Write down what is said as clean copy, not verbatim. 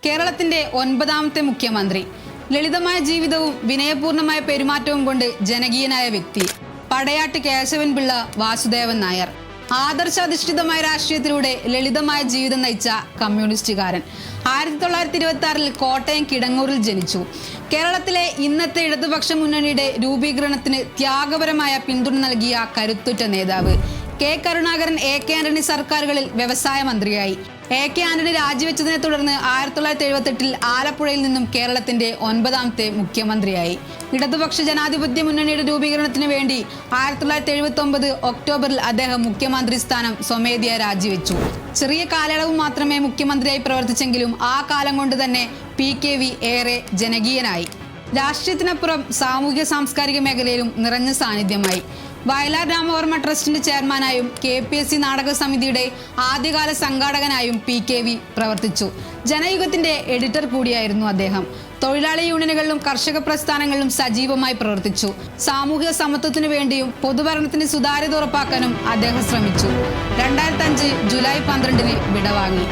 കേരളത്തിന്റെ 9ാമത്തെ മുഖ്യമന്ത്രി. ലളിതമായ ജീവിതവും വിനയപൂർണമായ പെരുമാറ്റവും കൊണ്ട് ജനകീയനായ വ്യക്തി. പടയാട്ട് കേശവൻ പിള്ള വാസുദേവൻ നായർ. ആദർശാധിഷ്ഠിതമായ രാഷ്ട്രീയത്തിലൂടെ ലളിതമായ ജീവിതം നയിച്ച കമ്മ്യൂണിസ്റ്റുകാരൻ. 1926 കോട്ടയം കിടങ്ങൂരിൽ ജനിച്ചു. കേരളത്തിലെ ഇന്നത്തെ ഇടതുപക്ഷ മുന്നണിയുടെ രൂപീകരണത്തിന് ത്യാഗപരമായ പിന്തുണ നൽകിയ കരുത്തുറ്റ നേതാവ്. K Karunakaran, A K. ആന്റണി സർക്കാരുകളിൽ വ്യവസായ മന്ത്രിയായി. എ.കെ. ആന്റണി രാജിവെച്ചതിനെ തുടർന്ന് 1978 ആലപ്പുഴയിൽ നിന്നും കേരളത്തിന്റെ 9ാമത്തെ മുഖ്യമന്ത്രിയായി. ഇടതുപക്ഷ ജനാധിപത്യ മുന്നണിയുടെ രൂപീകരണത്തിന് വേണ്ടി 1979 ഒക്ടോബറിൽ അദ്ദേഹം മുഖ്യമന്ത്രി സ്ഥാനം സ്വമേധയാ രാജിവെച്ചു. ചെറിയ കാലയളവ് മാത്രമേ മുഖ്യമന്ത്രിയായി പ്രവർത്തിച്ചെങ്കിലും ആ കാലം കൊണ്ട് തന്നെ PKV ഏറെ ജനകീയനായി. രാഷ്ട്രീയത്തിനപ്പുറം സാമൂഹ്യ സാംസ്കാരിക മേഖലയിലും നിറഞ്ഞ സാന്നിധ്യമായി. വയലാർ രാമവർമ്മ ട്രസ്റ്റിന്റെ ചെയർമാനായും KPSC നാടക സമിതിയുടെ ആദ്യകാല സംഘാടകനായും PKV പ്രവർത്തിച്ചു. ജനയുഗത്തിന്റെ എഡിറ്റർ കൂടിയായിരുന്നു അദ്ദേഹം. തൊഴിലാളി യൂണിയനുകളിലും കർഷക പ്രസ്ഥാനങ്ങളിലും സജീവമായി പ്രവർത്തിച്ചു. സാമൂഹിക സമത്വത്തിനു വേണ്ടിയും പൊതുഭരണത്തിന്റെ സുതാര്യത ഉറപ്പാക്കാനും അദ്ദേഹം ശ്രമിച്ചു. 2005 ജൂലൈ 12 വിടവാങ്ങി.